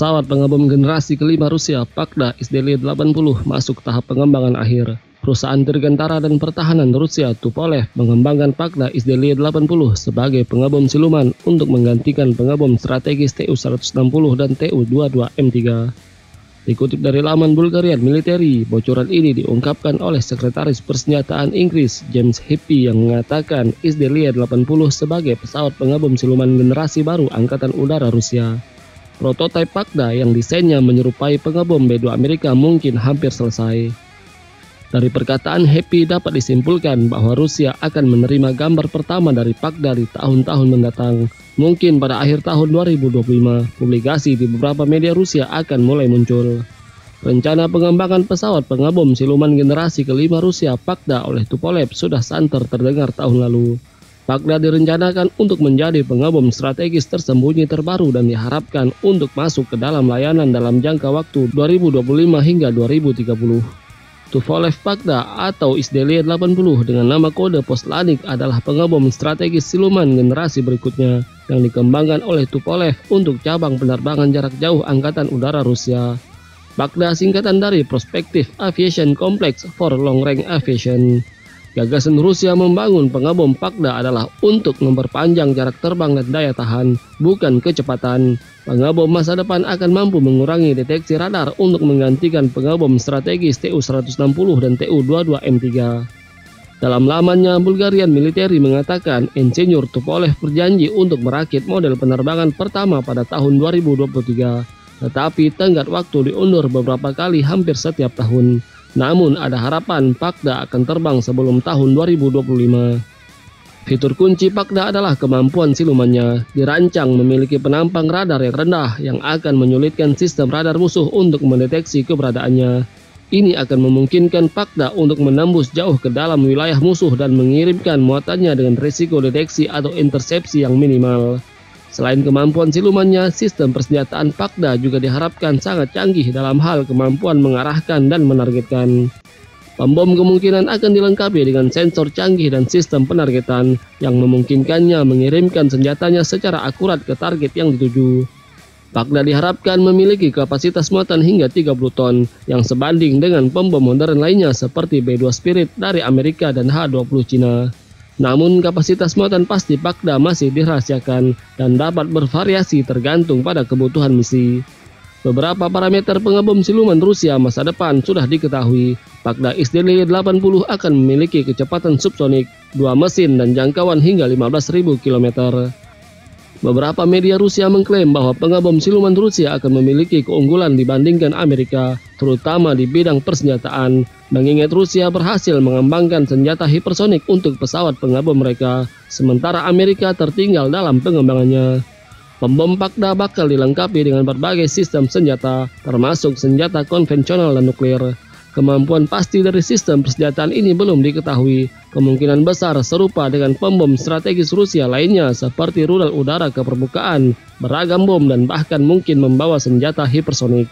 Pesawat pengembang generasi kelima Rusia Pagda SDL-80 masuk tahap pengembangan akhir. Perusahaan dirgantara dan pertahanan Rusia Tupolev mengembangkan Pagda SDL-80 sebagai pengebom siluman untuk menggantikan pengebom strategis Tu-160 dan Tu-22M3. Dikutip dari laman Bulgarian Military, bocoran ini diungkapkan oleh Sekretaris Persenjataan Inggris James Heappey yang mengatakan SDL-80 sebagai pesawat pengebom siluman generasi baru Angkatan Udara Rusia. Prototipe Pagda yang desainnya menyerupai pengebom B-2 Amerika mungkin hampir selesai. Dari perkataan Heappey dapat disimpulkan bahwa Rusia akan menerima gambar pertama dari Pagda di tahun-tahun mendatang. Mungkin pada akhir tahun 2025, publikasi di beberapa media Rusia akan mulai muncul. Rencana pengembangan pesawat pengebom siluman generasi kelima Rusia Pagda oleh Tupolev sudah santer terdengar tahun lalu. Pagda direncanakan untuk menjadi pengebom strategis tersembunyi terbaru dan diharapkan untuk masuk ke dalam layanan dalam jangka waktu 2025 hingga 2030. Tupolev Pagda atau SDL-80 dengan nama kode Poslanik adalah pengebom strategis siluman generasi berikutnya yang dikembangkan oleh Tupolev untuk cabang penerbangan jarak jauh Angkatan Udara Rusia. Pagda singkatan dari Prospective Aviation Complex for Long Range Aviation. Gagasan Rusia membangun pengebom Pagda adalah untuk memperpanjang jarak terbang dan daya tahan, bukan kecepatan. Pengebom masa depan akan mampu mengurangi deteksi radar untuk menggantikan pengebom strategis Tu-160 dan Tu-22M3. Dalam lamannya, Bulgarian Military mengatakan Insinyur Tupolev berjanji untuk merakit model penerbangan pertama pada tahun 2023, tetapi tenggat waktu diundur beberapa kali hampir setiap tahun. Namun ada harapan Pagda akan terbang sebelum tahun 2025. Fitur kunci Pagda adalah kemampuan silumannya. Dirancang memiliki penampang radar yang rendah yang akan menyulitkan sistem radar musuh untuk mendeteksi keberadaannya. Ini akan memungkinkan Pagda untuk menembus jauh ke dalam wilayah musuh dan mengirimkan muatannya dengan risiko deteksi atau intersepsi yang minimal. Selain kemampuan silumannya, sistem persenjataan Pagda juga diharapkan sangat canggih dalam hal kemampuan mengarahkan dan menargetkan. Pembom kemungkinan akan dilengkapi dengan sensor canggih dan sistem penargetan yang memungkinkannya mengirimkan senjatanya secara akurat ke target yang dituju. Pagda diharapkan memiliki kapasitas muatan hingga 30 ton yang sebanding dengan pembom modern lainnya seperti B-2 Spirit dari Amerika dan H-20 Cina. Namun kapasitas muatan pasti Pagda masih dirahasiakan dan dapat bervariasi tergantung pada kebutuhan misi. Beberapa parameter pengebom siluman Rusia masa depan sudah diketahui. Pagda SDL-80 akan memiliki kecepatan subsonik, 2 mesin dan jangkauan hingga 15.000 km. Beberapa media Rusia mengklaim bahwa pengebom siluman Rusia akan memiliki keunggulan dibandingkan Amerika, terutama di bidang persenjataan, mengingat Rusia berhasil mengembangkan senjata hipersonik untuk pesawat pengebom mereka, sementara Amerika tertinggal dalam pengembangannya. Pembom Pagda bakal dilengkapi dengan berbagai sistem senjata, termasuk senjata konvensional dan nuklir. Kemampuan pasti dari sistem persenjataan ini belum diketahui. Kemungkinan besar serupa dengan pembom strategis Rusia lainnya seperti rudal udara ke permukaan, beragam bom dan bahkan mungkin membawa senjata hipersonik.